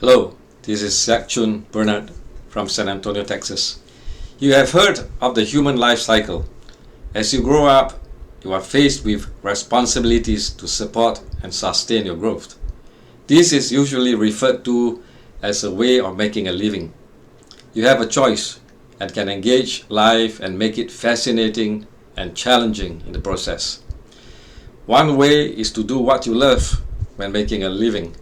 Hello, this is Zach Chun Bernard from San Antonio, Texas. You have heard of the human life cycle. As you grow up, you are faced with responsibilities to support and sustain your growth. This is usually referred to as a way of making a living. You have a choice and can engage life and make it fascinating and challenging in the process. One way is to do what you love when making a living.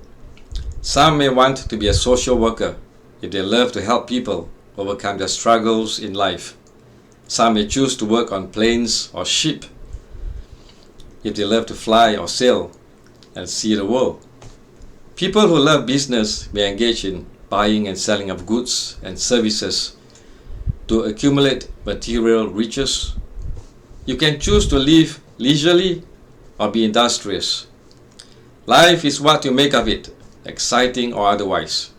Some may want to be a social worker if they love to help people overcome their struggles in life. Some may choose to work on planes or ship if they love to fly or sail and see the world. People who love business may engage in buying and selling of goods and services to accumulate material riches. You can choose to live leisurely or be industrious. Life is what you make of it, exciting or otherwise.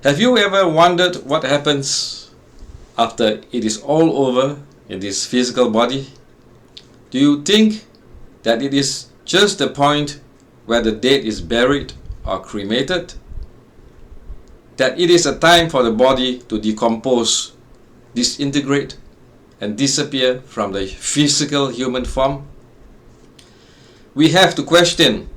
Have you ever wondered what happens after it is all over in this physical body? Do you think that it is just the point where the dead is buried or cremated? That it is a time for the body to decompose, disintegrate, and disappear from the physical human form? We have to question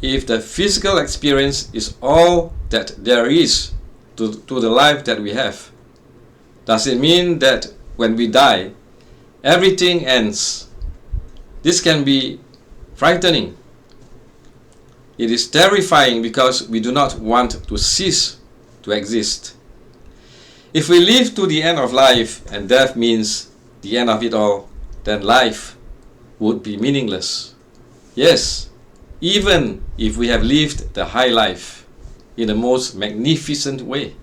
if the physical experience is all that there is to the life that we have. Does it mean that when we die, everything ends? This can be frightening. It is terrifying because we do not want to cease to exist. If we live to the end of life and death means the end of it all, then life would be meaningless. Yes, even if we have lived the high life in the most magnificent way.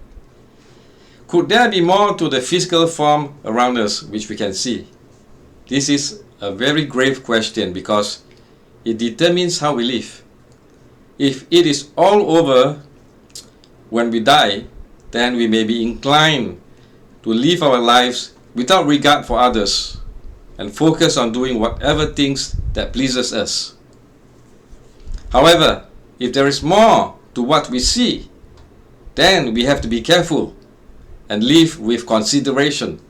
Could there be more to the physical form around us which we can see? This is a very grave question because it determines how we live. If it is all over when we die, then we may be inclined to live our lives without regard for others and focus on doing whatever things that pleases us. However, if there is more to what we see, then we have to be careful and live with consideration,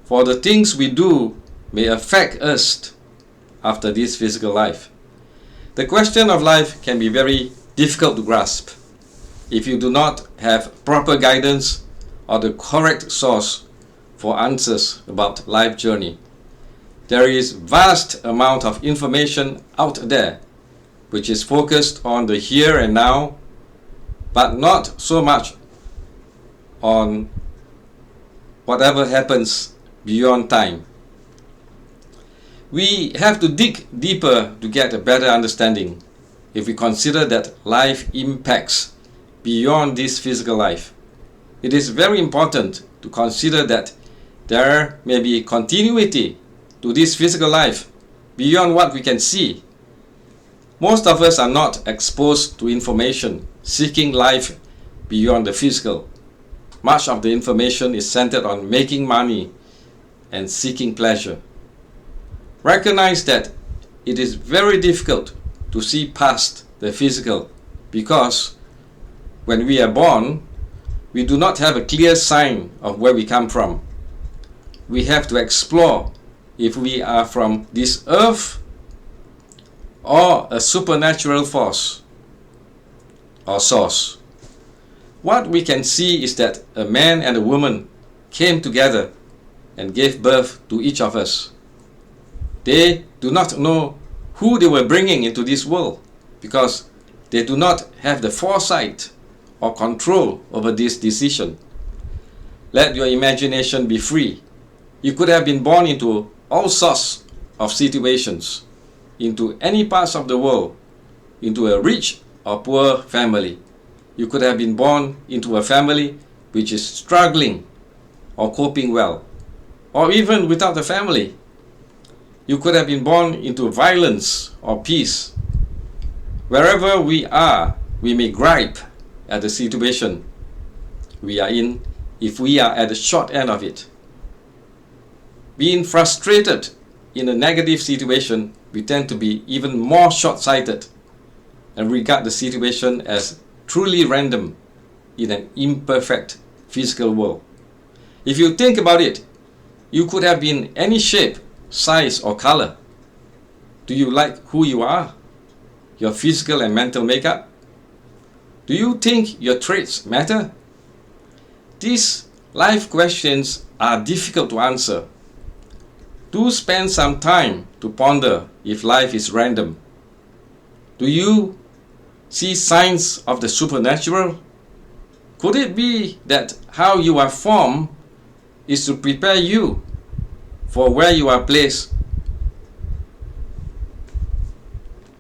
for the things we do may affect us after this physical life. The question of life can be very difficult to grasp if you do not have proper guidance or the correct source for answers about life journey. There is vast amount of information out there which is focused on the here and now, but not so much on whatever happens beyond time. We have to dig deeper to get a better understanding if we consider that life impacts beyond this physical life. It is very important to consider that there may be continuity to this physical life beyond what we can see. Most of us are not exposed to information seeking life beyond the physical. Much of the information is centered on making money and seeking pleasure. Recognize that it is very difficult to see past the physical because when we are born, we do not have a clear sign of where we come from. We have to explore if we are from this earth or a supernatural force or source. What we can see is that a man and a woman came together and gave birth to each of us. They do not know who they were bringing into this world because they do not have the foresight or control over this decision. Let your imagination be free. You could have been born into all sorts of situations, into any parts of the world, into a rich or poor family. You could have been born into a family which is struggling or coping well, or even without a family. You could have been born into violence or peace. Wherever we are, we may gripe at the situation we are in if we are at the short end of it. Being frustrated in a negative situation, we tend to be even more short-sighted and regard the situation as truly random in an imperfect physical world? If you think about it, you could have been any shape, size, or color. Do you like who you are? Your physical and mental makeup? Do you think your traits matter? These life questions are difficult to answer. Do spend some time to ponder if life is random. Do you see signs of the supernatural? Could it be that how you are formed is to prepare you for where you are placed